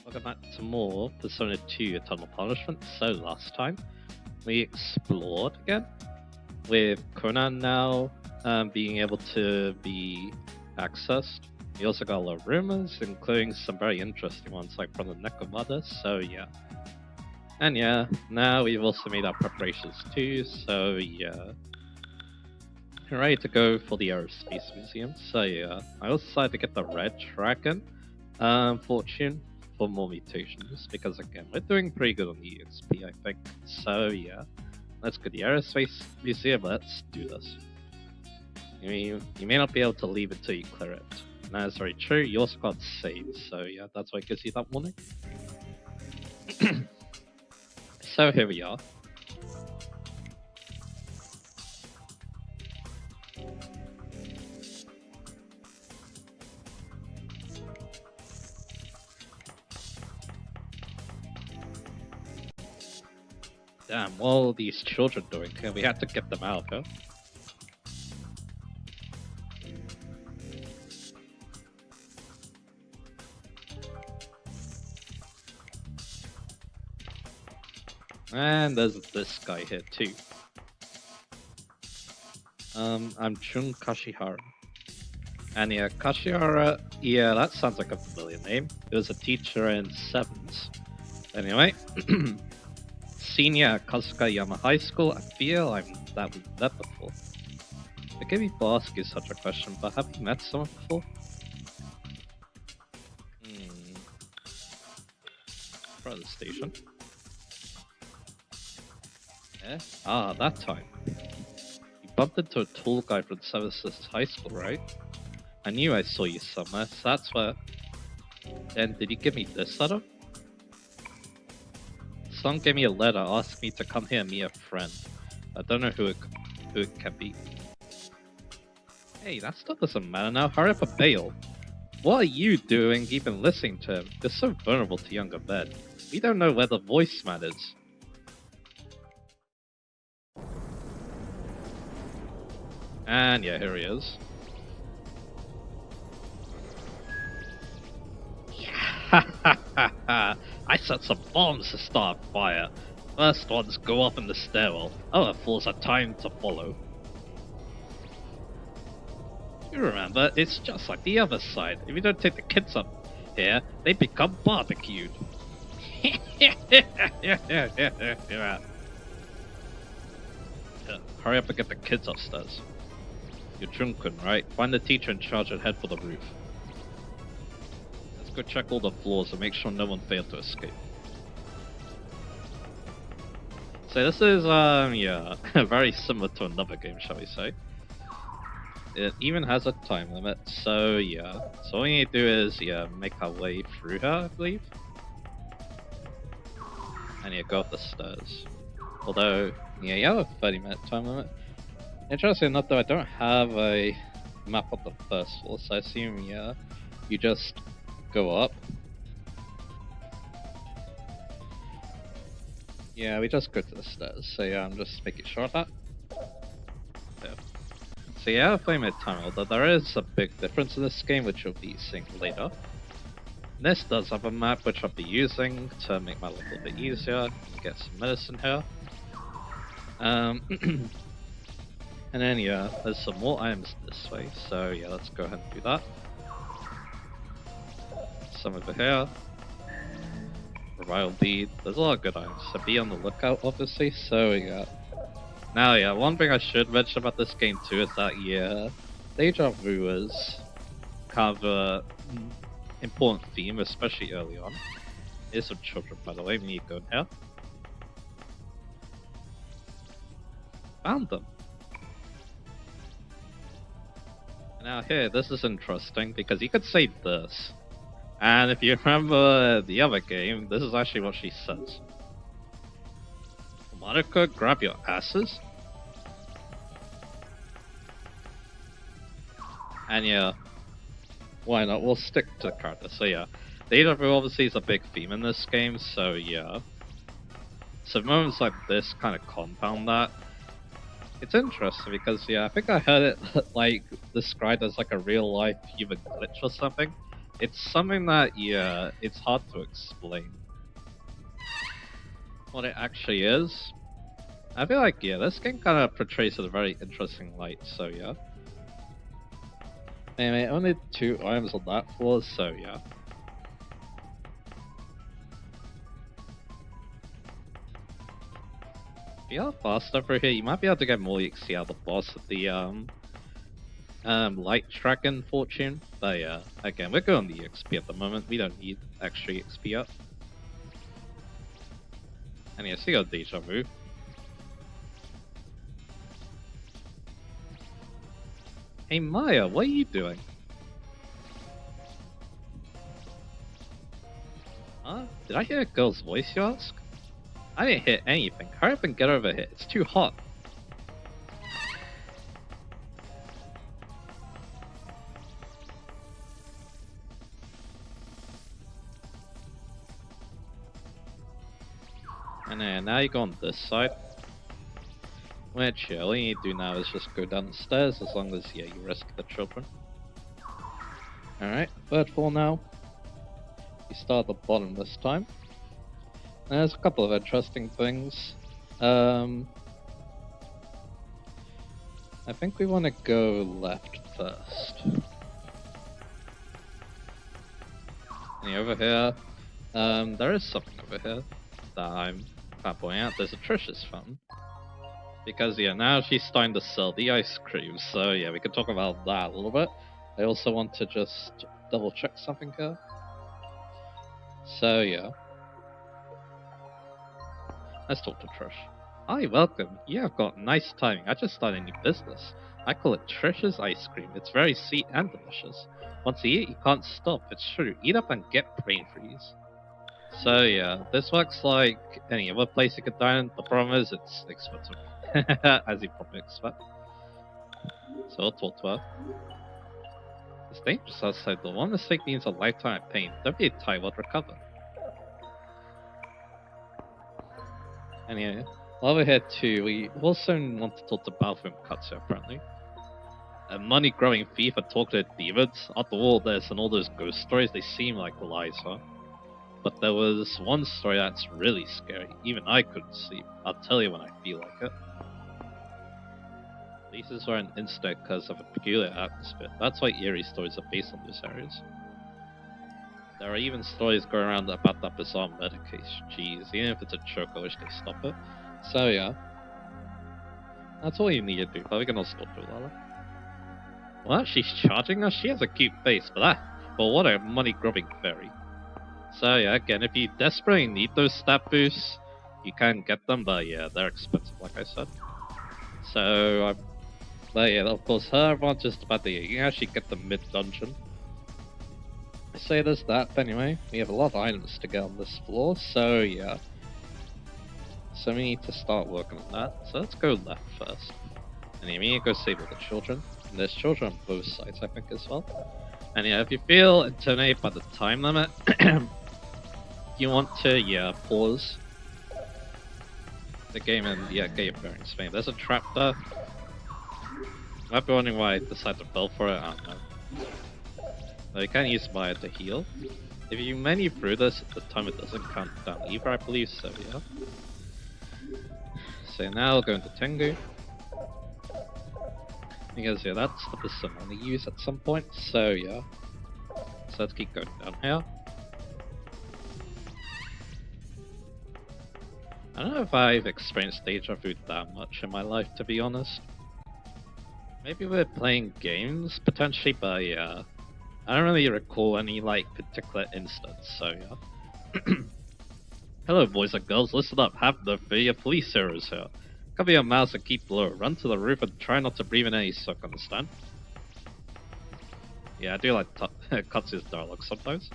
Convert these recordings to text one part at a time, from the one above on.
Welcome back to more Persona 2 Eternal Punishment. So last time we explored again with Conan now being able to be accessed. We also got a lot of rumors, including some very interesting ones like from the Necromother, so yeah. And yeah, now we've also made our preparations too, so yeah. We're ready to go for the Aerospace Museum, so yeah. I also decided to get the Red Dragon fortune for more mutations, because again, we're doing pretty good on the EXP, I think. So yeah, let's go to the Aerospace Museum, let's do this. You may not be able to leave until you clear it. And that is very true, you also got saved, so yeah, that's why it gives you that warning. So here we are. Damn, what are all these children doing? We had to get them out, huh? And there's this guy here too. I'm Jun Kashihara. And yeah, Kashihara, yeah, that sounds like a familiar name. He was a teacher in 7s. Anyway, senior at Kasukayama High School, I feel we've met before. Forgive me for asking such a question, but have you met someone before? Front of the station. Yeah? Ah, that time. You bumped into a tall guy from Seven Sisters High School, right? I knew I saw you somewhere, so that's where... Then did you give me this letter? Someone gave me a letter asking me to come here and meet a friend. I don't know who it can be. Hey, that stuff doesn't matter now. Hurry up and bail. What are you doing even listening to him? You're so vulnerable to younger men. We don't know where the voice man is. And yeah, here he is. I set some bombs to start fire. First ones go up in the stairwell, other fools are timed to follow. You remember, it's just like the other side. If you don't take the kids up here, they become barbecued. Hurry up and get the kids upstairs. You're Junkun, right? Find the teacher in charge and head for the roof. Let's go check all the floors and make sure no one failed to escape. So this is, yeah, very similar to another game, shall we say. It even has a time limit, so yeah. So all you need to do is, yeah, make our way through her, I believe. And yeah, go up the stairs. Although, yeah, you have a 30-minute time limit. Interesting enough, though, I don't have a map of the first floor, so I assume, yeah, you just go up. Yeah, we just go to the stairs, so yeah, I'm just making sure of that. Yeah. So yeah, 30-minute time, although there is a big difference in this game, which you'll be seeing later. This does have a map, which I'll be using to make my life a little bit easier. Get some medicine here. And then yeah, there's some more items this way, so yeah, let's go ahead and do that. Some over here. Revival bead. There's a lot of good items, so be on the lookout obviously, so yeah. Now yeah, one thing I should mention about this game too is that yeah, Deja Vu is kind of a important theme, especially early on. Here's some children, by the way, we need to go in here. Found them. Now here, this is interesting because you could say this. And if you remember the other game, this is actually what she says. Monica, grab your asses. And yeah, why not? We'll stick to the character. So yeah, Deja Vu obviously is a big theme in this game, so yeah. So moments like this kind of compound that. It's interesting because yeah, I think I heard it like described as like a real life human glitch or something. It's something that, yeah, it's hard to explain. What it actually is. I feel like, yeah, this game kind of portrays it in a very interesting light, so yeah. Anyway, only 2 items on that floor, so yeah. If you are fast over here, you might be able to get more EXP out of the boss of the light dragon fortune. But yeah, again, we're going the EXP at the moment. We don't need extra EXP up. And yeah, see your deja vu. Hey Maya, what are you doing? Huh? Did I hear a girl's voice, you ask? I didn't hear anything. Hurry up and get over here. It's too hot. And then now you go on this side. Which, yeah, all you need to do now is just go down the stairs as long as, yeah, you rescue the children. Alright, third floor now. You start at the bottom this time. And there's a couple of interesting things. I think we want to go left first. And over here, there is something over here that I'm pointing out. There's a Trish's phone. Because, yeah, now she's starting to sell the ice cream, so yeah, we can talk about that a little bit. I also want to just double check something here. So, yeah. Let's talk to Trish. Hi, welcome. You have got nice timing. I just started a new business. I call it Trish's Ice Cream. It's very sweet and delicious. Once you eat, you can't stop. It's true. Eat up and get brain freeze. So, yeah, this works like any other place you could dine. The problem is, it's expensive. As you probably expect. So I'll talk to her. It's dangerous outside though. One mistake means a lifetime of pain. Don't be tired, we'll recover. Anyway, over here too, we also want to talk to bathroom Katsu apparently. A money-growing thief and talk to demons? After all this and all those ghost stories, they seem like lies, huh? But there was one story that's really scary. Even I couldn't sleep. I'll tell you when I feel like it. Places are an instant because of a peculiar atmosphere. That's why eerie stories are based on those areas. There are even stories going around about that bizarre murder case. Jeez, even if it's a joke, I wish they'd stop it. So yeah. That's all you need to do, but we can all stop it, Lala. What? She's charging us? She has a cute face, but what a money-grubbing fairy. So yeah, again, if you desperately need those stat boosts, you can get them, but yeah, they're expensive, like I said. So, but yeah, of course, her advantage is about you can actually get them mid-dungeon. So there's that, but anyway, we have a lot of items to get on this floor, so yeah. So we need to start working on that, so let's go left first. And you need to go save all the children. And there's children on both sides, I think, as well. And yeah, if you feel intimidated by the time limit, you want to, yeah, pause the game and, yeah, get your bearings. There's a trap there. You might be wondering why I decided to build for it, I don't know. But you can use Maya to heal. If you menu through this, the time it doesn't count down either, I believe, so yeah. So now I'll go into Tengu. Because yeah, that's the person I want to use at some point, so yeah. So let's keep going down here. I don't know if I've experienced deja vu that much in my life, to be honest. Maybe we're playing games, potentially, but yeah. I don't really recall any, like, particular instance, so yeah. Hello, boys and girls, listen up. Have no fear, police heroes here. Cover your mouths and keep low. Run to the roof and try not to breathe in any smoke, understand? Yeah, I do like Katsu's dialogue sometimes.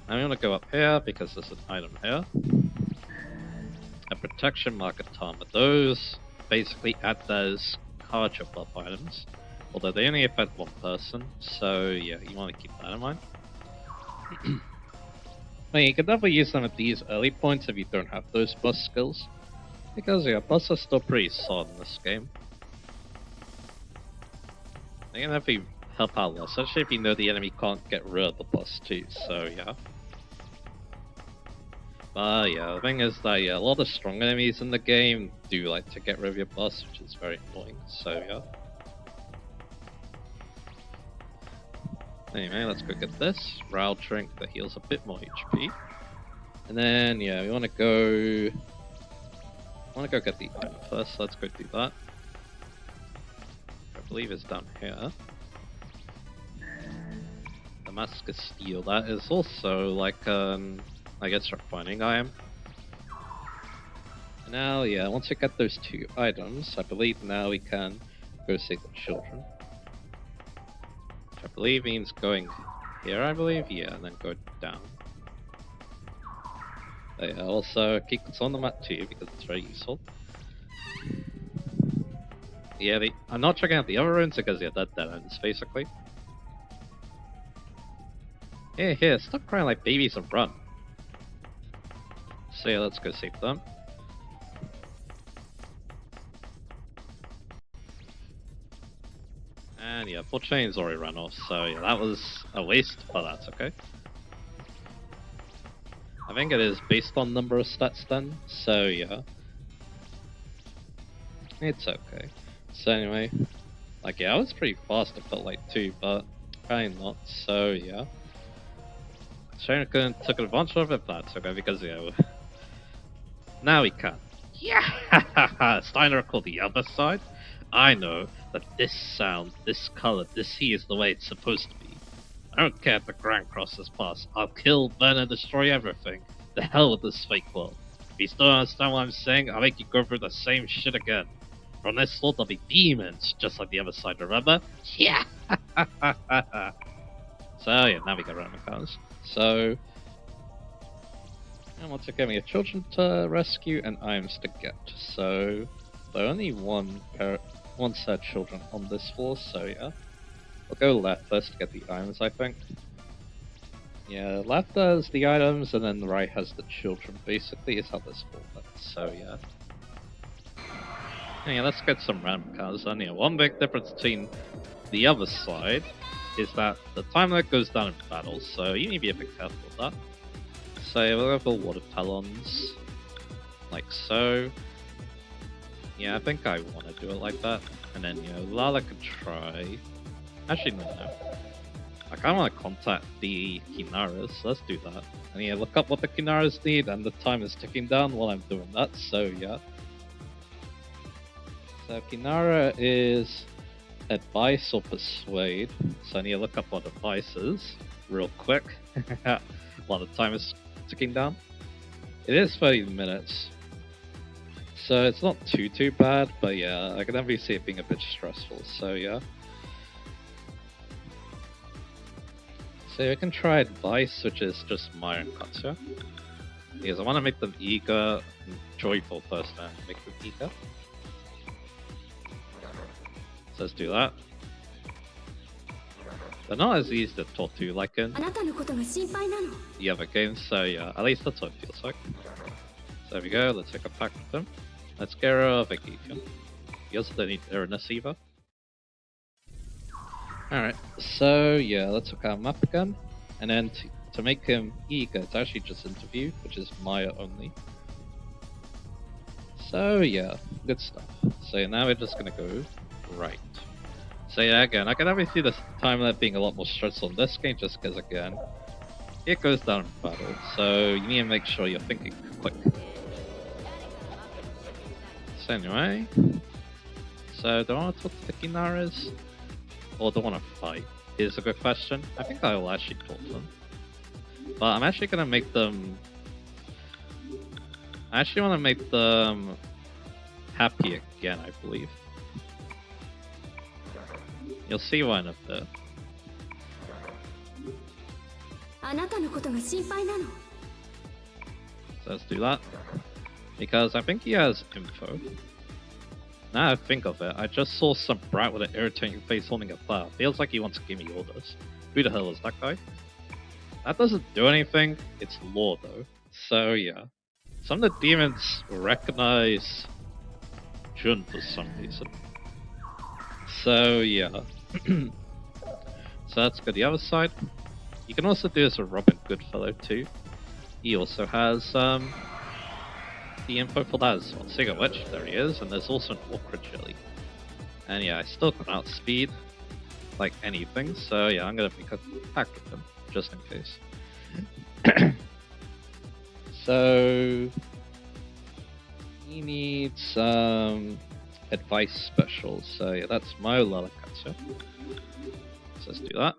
I'm gonna go up here because there's an item here. A protection market armor. Those basically act as charger buff items. Although they only affect one person, so yeah, you want to keep that in mind. Well, you can definitely use them at these early points if you don't have those bus skills. Because yeah, busts are still pretty solid in this game. They can definitely help out a lot, especially if you know the enemy can't get rid of the boss too, so yeah. But yeah, the thing is that yeah, a lot of strong enemies in the game do like to get rid of your boss, which is very annoying, so yeah. Anyway, let's go get this. Ral drink that heals a bit more HP. And then yeah, we wanna go get the item first, let's go do that. I believe it's down here. Damascus steel, that is also like I guess refining iron. Now yeah, once we get those 2 items, I believe now we can go save the children. Which I believe means going here, I believe? Yeah, and then go down. But yeah, also keep this on the map too because it's very useful. Yeah, I'm not checking out the other runes because yeah, that dead ends basically. Here, stop crying like babies and run. So yeah, let's go save them. And yeah, poor chain's already run off, so yeah, that was a waste, but that's okay. I think it is based on number of stats then, so yeah. It's okay. So anyway, like yeah, I was pretty fast, I felt like too, but apparently not, so yeah. Shane took advantage of it, but that's okay because yeah, now we can. Yeah, Steiner called the other side. I know that this sound, this color, this sea is the way it's supposed to be. I don't care if the Grand Cross has passed. I'll kill, burn, and destroy everything. The hell with this fake world. If you still don't understand what I'm saying, I'll make you go through the same shit again. From this world, there'll be demons, just like the other side, remember? Yeah! So yeah, now we got around the cars. So, and once again, we have children to rescue and items to get. So, there are only one set of children on this floor, so yeah. We'll go left first to get the items, I think. Yeah, left has the items, and then the right has the children, basically, is how this floor works, so yeah. And yeah, let's get some random cars, and yeah, one big difference between the other side is that the time limit goes down in battles, so you need to be a bit careful with that. So yeah, we'll go for water talons, like so. Yeah, I think I want to do it like that, and then you know, Lala could try. Actually, no. I kind of want to contact the Kinaras, so let's do that. And yeah, look up what the Kinaras need, and the time is ticking down while I'm doing that, so yeah. So Kinara is advice or persuade, so I need to look up what advice is real quick while the time is ticking down. It is 30 minutes, so it's not too bad, but yeah, I can definitely see it being a bit stressful, so yeah. So I can try advice, which is just Maya and Katsuya, because I want to make them eager and joyful first, and make them eager. So let's do that. They're not as easy to talk to like in the other games, so yeah, at least that's what it feels like. So there we go, let's take a pack with them. Let's get rid of vacation. You also don't need Uranus either. Alright, so yeah, let's look at our map again. And then to make him eager, it's actually just interview, which is Maya only. So yeah, good stuff. So now we're just gonna go right. So yeah, again, I can definitely see this time limit being a lot more stressful in this game, just because again, it goes down in battle, so you need to make sure you're thinking quick. So anyway, so do I want to talk to the Kinaras? Or do I want to fight? Is a good question. I think I will actually talk to them. But I'm actually going to make them... I actually want to make them happy again, I believe. You'll see why in a bit. So let's do that. Because I think he has info. Now I think of it, I just saw some brat with an irritating face holding a file. Feels like he wants to give me orders. Who the hell is that guy? That doesn't do anything. It's lore though. So yeah. Some of the demons recognize Jun for some reason. So yeah. So that's good. The other side, you can also do this with Robin Goodfellow too. He also has the info for that as well. Speaking of which, there he is, and there's also an Orchid Jelly. And yeah, I still can outspeed like anything, so yeah, I'm gonna pick a pack with him, just in case. So he needs some advice specials, so yeah, that's Mayo Lalakatsu. So let's do that.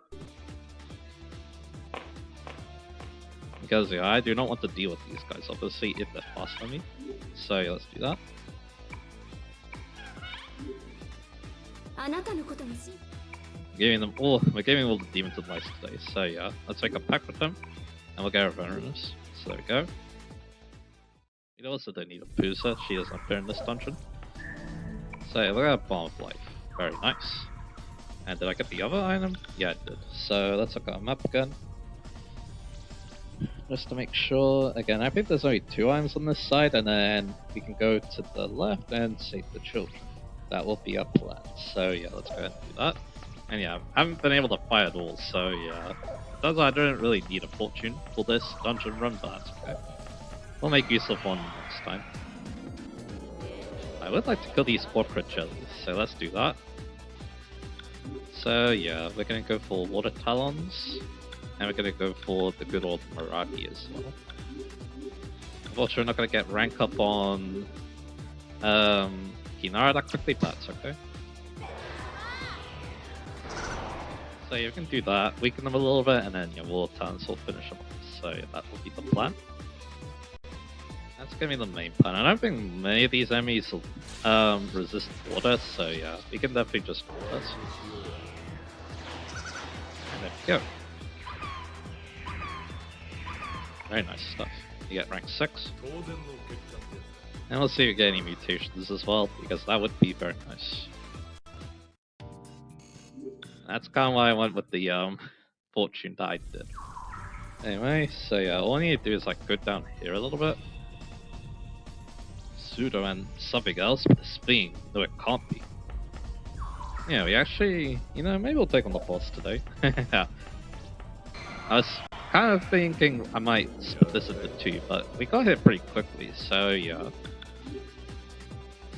Because yeah, I do not want to deal with these guys, obviously, if they're faster than me. So yeah, let's do that. We're giving all the demons advice today, so yeah, let's make a pact with them, and we'll get our Venomous. So there we go. We also don't need a Pooza, she doesn't appear in this dungeon. So yeah, we're at Bomb of Life. Very nice. And did I get the other item? Yeah, I did. So let's look at our map again. Just to make sure, again, I think there's only 2 items on this side, and then we can go to the left and save the children. That will be our plan. So yeah, let's go ahead and do that. And yeah, I haven't been able to fight at all, so yeah. That's why I don't really need a fortune for this dungeon run, but that's okay. We'll make use of one next time. I would like to kill these Orchid Jellies, so let's do that. So yeah, we're gonna go for Water Talons, and we're gonna go for the good old Meragi as well. Unfortunately, we're not gonna get rank up on Hinara that quickly, but that's okay. So yeah, we can do that, weaken them a little bit, and then yeah, Water Talons will finish them off. So yeah, that will be the plan. That's gonna be the main plan. I don't think many of these enemies will resist water, so yeah, we can definitely just do this. And there we go. Very nice stuff. You get rank 6. And we'll see if we get any mutations as well, because that would be very nice. That's kind of why I went with the fortune that I did. Anyway, so yeah, all I need to do is like go down here a little bit. Pseudo and something else, but this being, no, it can't be. Yeah, we actually, you know, maybe we'll take on the boss today. Yeah. I was kind of thinking I might split this into 2, but we got here pretty quickly, so yeah.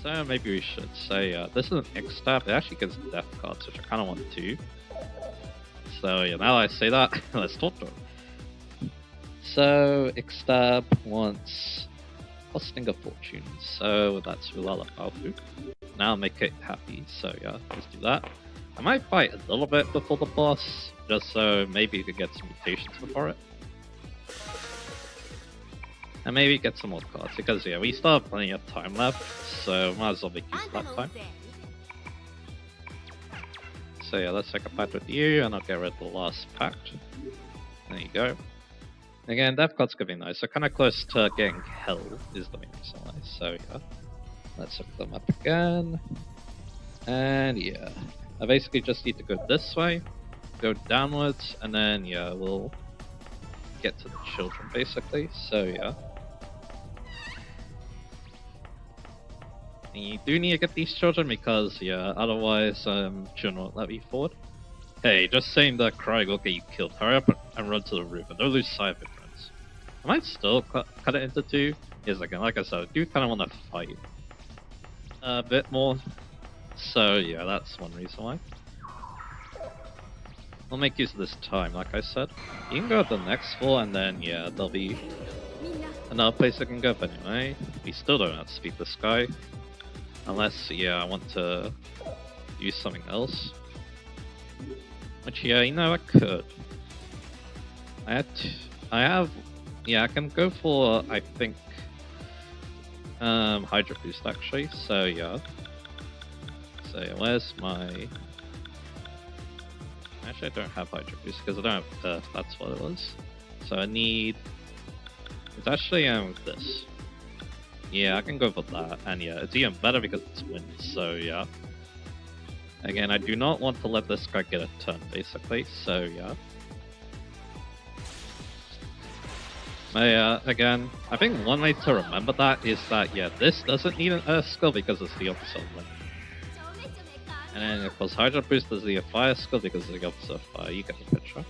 So maybe we should. So yeah, this is an X-Stab, it actually gives death cards, which I kind of want to. So yeah, now that I say that, let's talk to him. So, X-Stab wants Costing a Fortune, so that's Ulala Balfu. Now make it happy, so yeah, let's do that. I might fight a little bit before the boss, just so maybe we could get some mutations before it. And maybe get some more cards, because yeah, we still have plenty of time left, so might as well make use of that time. So yeah, let's take a pact with you, and I'll get rid of the last pact. There you go. Again, death cards could be nice, so kind of close to getting hell is the main reason why. So yeah, let's look them up again. And yeah, I basically just need to go this way, go downwards, and then yeah, we'll get to the children basically. So yeah. And you do need to get these children because yeah, otherwise children won't let me forward. Hey, just saying that Craig will get you killed. Hurry up and run to the roof and don't lose sight of it, friends. I might still cut it into 2. Is like I said, I do kind of want to fight a bit more. So yeah, that's one reason why. I'll make use of this time, like I said. You can go to the next floor and then yeah, there'll be another place I can go, but anyway, we still don't have to speak this guy. Unless, yeah, I want to use something else. Which, yeah, you know, I could. I have, yeah, I can go for, I think, Hydro Boost, actually, so, yeah. So, yeah, where's my... Actually, I don't have Hydro Boost, because I don't have Earth, that's what it was. So, I need... It's actually, this. Yeah, I can go for that, and yeah, it's even better because it's wind, so, yeah. Again, I do not want to let this guy get a turn, basically, so yeah. But yeah, again, I think one way to remember that is that, yeah, this doesn't need an Earth skill because it's the opposite of wind. And then of course Hydro Boost is the fire skill because it goes of fire, you get the picture.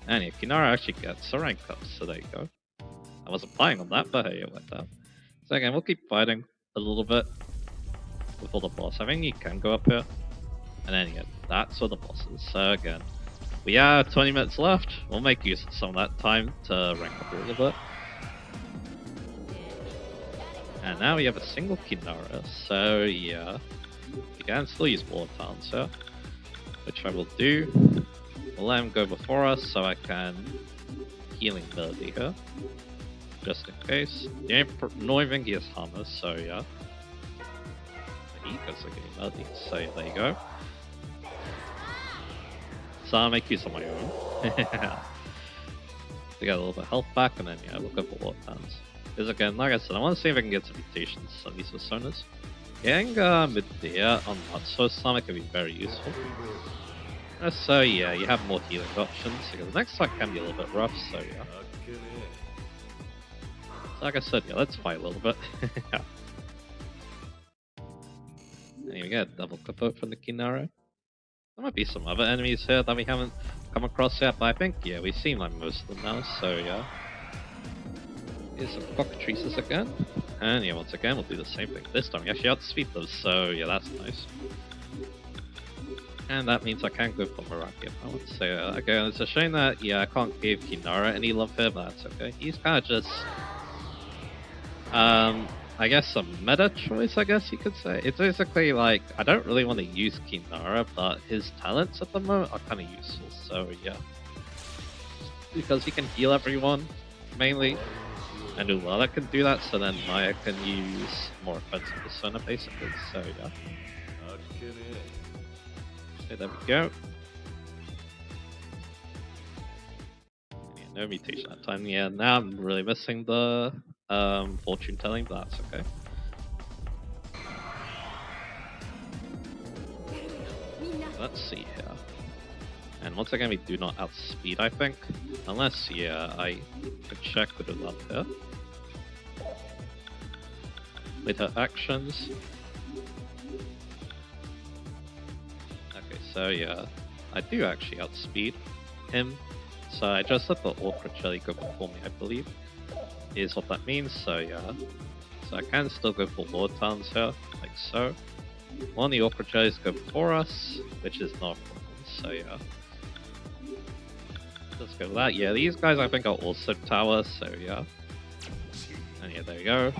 And yeah, Kinara actually gets a rank up, so there you go. I wasn't planning on that, but hey, it went out. So again, we'll keep fighting a little bit before the boss. I think you can go up here. And then yeah, that's where the boss is. So again, we have 20 minutes left. We'll make use of some of that time to rank up a little bit. And now we have a single Kinara, so yeah, we can still use Water Talents here, which I will do. We'll let him go before us so I can healing ability here, just in case. The only thing he has Hammer, so yeah. He goes again ability, so yeah, there you go. So I'll make use of my own. To get a little bit of health back, and then yeah, we'll go for Water Talents. Because again, like I said, I want to see if I can get some mutations on these personas. Getting Medea on Matsu's stomach can be very useful. So yeah, you have more healing options, because the next fight can be a little bit rough, so yeah. So like I said, yeah, let's fight a little bit. And we get a double capote from the Kinara. There might be some other enemies here that we haven't come across yet, but I think, yeah, we've seen like most of them now, so yeah. Here's some cockatrices again. And yeah, once again, we'll do the same thing. This time we actually outspeed those, so yeah, that's nice. And that means I can go for Meraki. I would say, again, it's a shame that, yeah, I can't give Kinara any love here, but that's okay. He's kind of just, I guess a meta choice, I guess you could say. It's basically like, I don't really want to use Kinara, but his talents at the moment are kind of useful, so yeah. Because he can heal everyone, mainly. And Ulala can do that, so then Maya can use more offensive persona basically, so yeah. Okay, there we go. Yeah, no mutation that time. Yeah, now I'm really missing the fortune telling, but that's okay. Let's see here. And once again, we do not outspeed, I think. Unless, yeah, I could check with Ulala here. With her actions. Okay, so yeah, I do actually outspeed him. So I just let the Orca Jelly go before me, I believe, is what that means, so yeah. So I can still go for Lord Talents here, like so. One of the Orca Jellies go before us, which is not a problem, so yeah. Let's go with that. Yeah, these guys I think are also tower, so yeah. And yeah, there we go.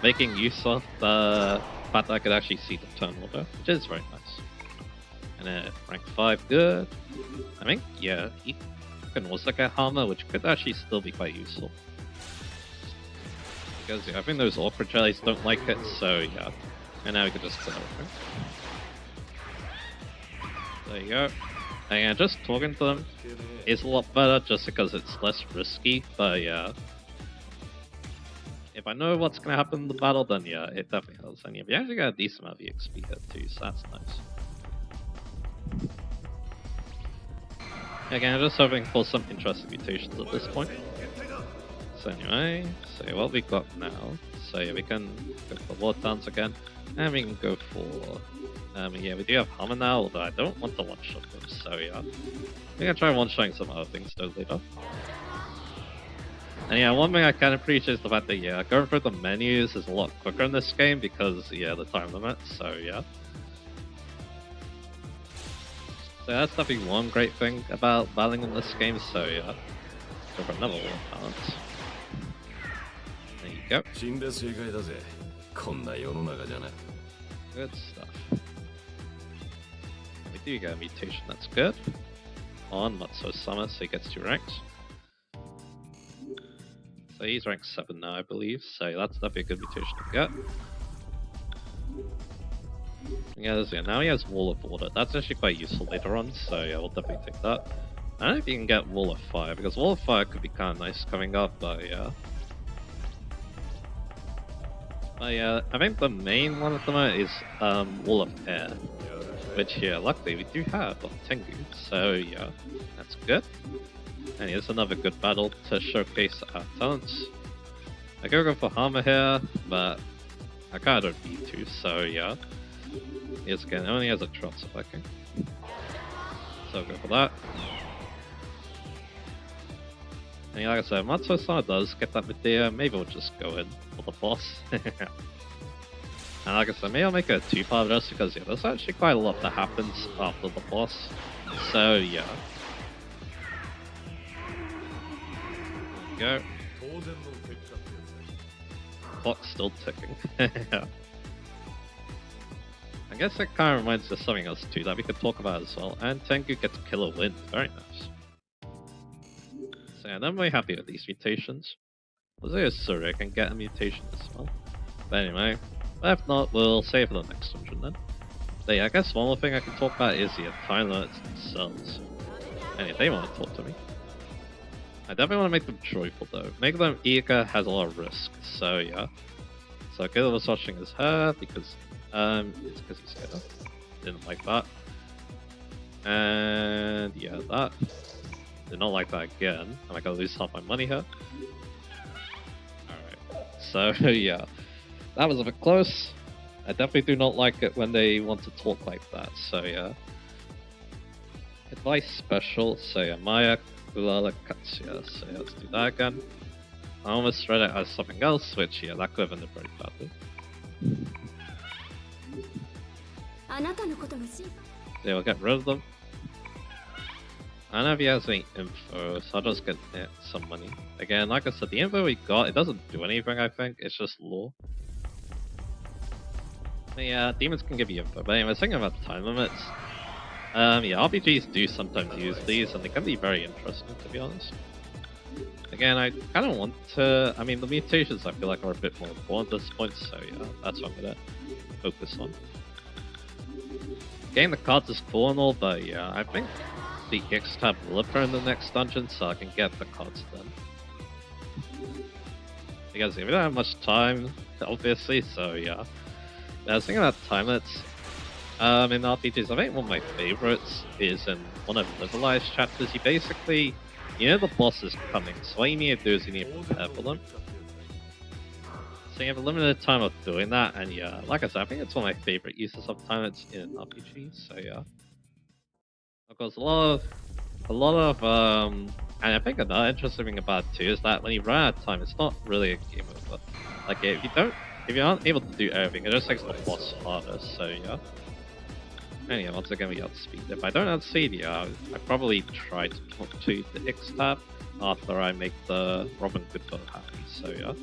Making use of the fact that I could actually see the turn order, which is very nice. And then rank 5, good. I think, yeah, he can also get Hammer, which could actually still be quite useful. Because yeah, I think those Orca Jellies don't like it, so yeah. And now we can just kill everything. There you go. And yeah, just talking to them is a lot better just because it's less risky, but yeah. If I know what's going to happen in the battle, then yeah, it definitely helps. And yeah, we actually got a decent amount of EXP here too, so that's nice. Again, I'm just hoping for some interesting mutations at this point. So anyway, so what we got now, so yeah, we can go for Water Dance again, and we can go for, yeah, we do have Hammer now, although I don't want to one-shot them, so yeah. We're gonna try one-shotting some other things though later. And yeah, one thing I can appreciate is the fact that, yeah, going through the menus is a lot quicker in this game because, yeah, the time limit, so yeah. So that's definitely one great thing about battling in this game, so yeah. Go for another Water Talent. There you go. Good stuff. And we do get a mutation, that's good. On Matsu's Summer, so he gets 2 ranks. So he's rank 7 now, I believe, so that's definitely a good mutation to get. Yeah, now he has Wall of Water. That's actually quite useful later on, so yeah, we'll definitely take that. I don't know if you can get Wall of Fire, because Wall of Fire could be kind of nice coming up, but yeah. But yeah, I think the main one at the moment is Wall of Air, which yeah, luckily we do have on Tengu, so yeah, that's good. And here's another good battle to showcase our talents. I could go for Hammer here, but I kinda don't need to, so yeah. Yes, again, only has a trot attacking. So go for that. And like I said, Matsuo-sama does get that Medea, maybe we'll just go in for the boss. And like I said, maybe I'll make a 2-part just because yeah, there's actually quite a lot that happens after the boss. So yeah. There we go. Clock's still ticking. I guess that kind of reminds us of something else too that we could talk about as well. And Tengu gets Killer Wind. Very nice. So yeah, I'm very happy with these mutations. Was there a Sura can get a mutation as well? But anyway, if not, we'll save for the next dungeon then. So yeah, I guess one more thing I can talk about is the time limits themselves. And if they want to talk to me. I definitely want to make them joyful though. Make them eager has a lot of risk. So yeah. So Killer was watching his hair because it's because he's scared. Didn't like that. And yeah, that. Did not like that again. Am I gonna lose half my money here? Alright. So yeah. That was a bit close. I definitely do not like it when they want to talk like that. So yeah. Advice special. So yeah, Maya Kulala Katsuya. So yeah, let's do that again. I almost read it as something else, which yeah, that could have ended very badly. Yeah, we'll get rid of them. I don't know if he has any info, so I'll just get some money. Again, like I said, the info we got, it doesn't do anything, I think. It's just lore. But yeah, demons can give you info. But anyway, thinking about time limits. Yeah, RPGs do sometimes use these, and they can be very interesting, to be honest. Again, I kind of want to... I mean, the mutations I feel like are a bit more important at this point, so yeah, that's what I'm going to focus on. Getting the cards is cool and all, but yeah, I think the X-Tab will appear in the next dungeon, so I can get the cards then. Because we don't have much time, obviously, so yeah. But I was thinking about time limits. In RPGs, I think one of my favorites is in one of the Liberalized chapters. You basically, you know the boss is coming, so what you need to do is you need to prepare for them. So you have a limited time of doing that, and yeah, like I said, I think it's one of my favorite uses of time limits in RPGs, so yeah. Of course, a lot of, and I think another interesting thing about it too is that when you run out of time, it's not really a game over. Like, if you aren't able to do everything, it just makes the boss harder, so yeah. And yeah, once again, we outspeed. If I don't outspeed, yeah, I probably try to talk to the X-Tab after I make the Robin Goodfellow happy, so yeah.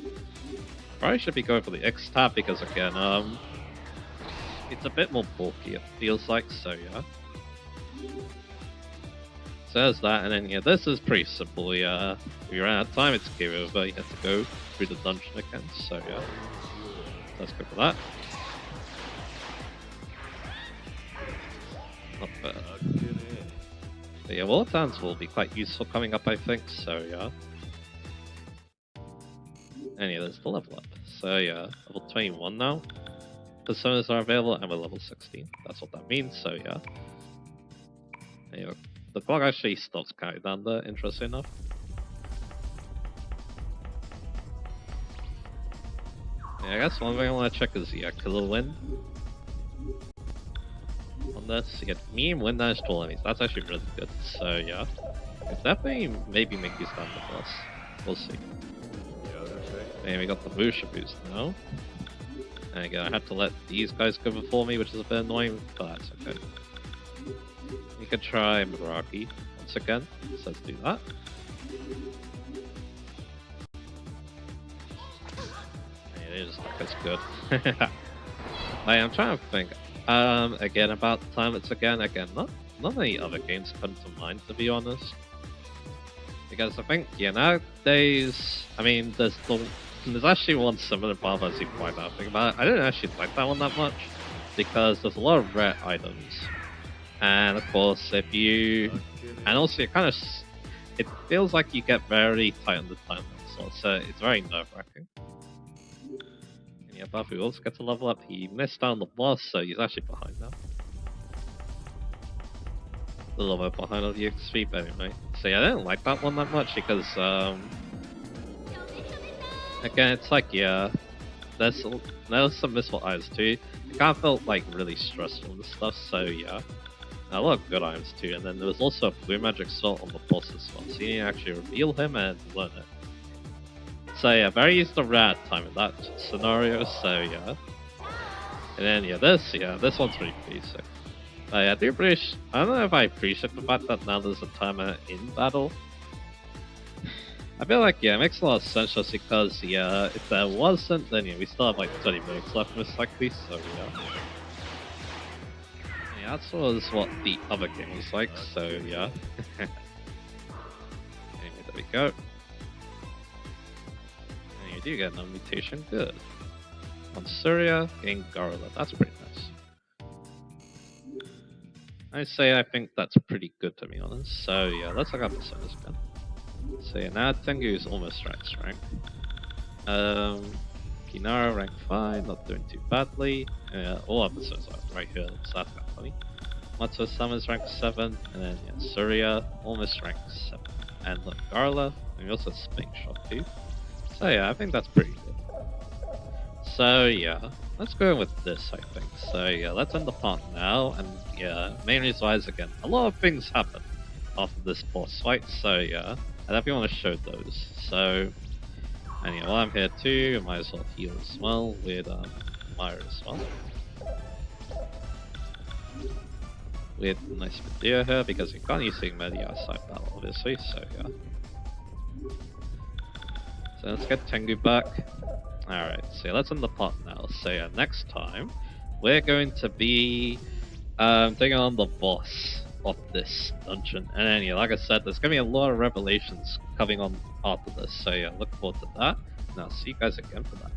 Probably should be going for the X-Tab because again, it's a bit more bulky, it feels like, so yeah. So there's that, and then yeah, this is pretty simple. Yeah, if you ran out of time, it's game over. You have to go through the dungeon again. So yeah, let's go for that. Not bad. But yeah, wall downs will be quite useful coming up, I think. So yeah. And yeah, there's the level up. So yeah, level 21 now. Personas are available, and we're level 16. That's what that means. So yeah. Anyway, the clock actually stops counting down there, interesting enough. Yeah, I guess one thing I want to check is the Killer Wind. On this, you get medium wind damage to all enemies. That's actually really good, so yeah. It's definitely maybe make these down the boss. We'll see. And we got the Busha boost now. And again, I had to let these guys go before me, which is a bit annoying, but that's okay. We could try Meraki once again, so let's do that. And it is like as good. I'm trying to think again about time limits again. Not many other games come to mind, to be honest. Because I think, yeah, nowadays, I mean, there's actually one similar part as you point out. Think about it. I didn't actually like that one that much because there's a lot of rare items. And of course, and also it feels like you get very tight on the time limit, so it's very nerve-wracking. And yeah, Bafu also gets a level up. He missed out on the boss, so he's actually behind now. A little bit behind on the XP, but anyway. So yeah, I didn't like that one that much because, again, it's like, yeah, there's some missile items too. It kind of felt like really stressful and stuff, so yeah. A lot of good items too, and then there was also a blue magic sword on the boss as well, so you can actually reveal him and learn it. So yeah, very used to rad time in that scenario, so yeah. And then yeah, this one's pretty basic. I do appreciate, I don't know if I appreciate the fact that now there's a timer in battle. I feel like, yeah, it makes a lot of sense just because, yeah, if there wasn't, then yeah, we still have like 20 minutes left most likely, so yeah. Yeah, that's what the other game was like, so yeah. Anyway, there we go. And you do get an mutation, good. On Surya, getting Garla, that's pretty nice. I say I think that's pretty good to be honest, so yeah, let's look up the service again. So yeah, now Tengu is almost rank. Kinara rank 5, not doing too badly. All episodes are right here, so that's kind of funny. Matsuo Sama's rank 7, and then yeah, Surya almost rank 7. And look, Garla, and we also have Spring Shot too. So yeah, I think that's pretty good. So yeah, let's go with this I think. So yeah, let's end the part now, and yeah, main reason why is again, a lot of things happen after this boss fight, so yeah. I definitely want to show those. So, and yeah, while I'm here too, I might as well heal as well with Myra as well. With nice video here because you can't use Sigma outside battle, obviously. So yeah. So let's get Tengu back. Alright, so yeah, let's end the part now. So yeah, next time we're going to be taking on the boss of this dungeon. And then, yeah, like I said, there's gonna be a lot of revelations coming on after this. So yeah, look forward to that. And I'll see you guys again for that.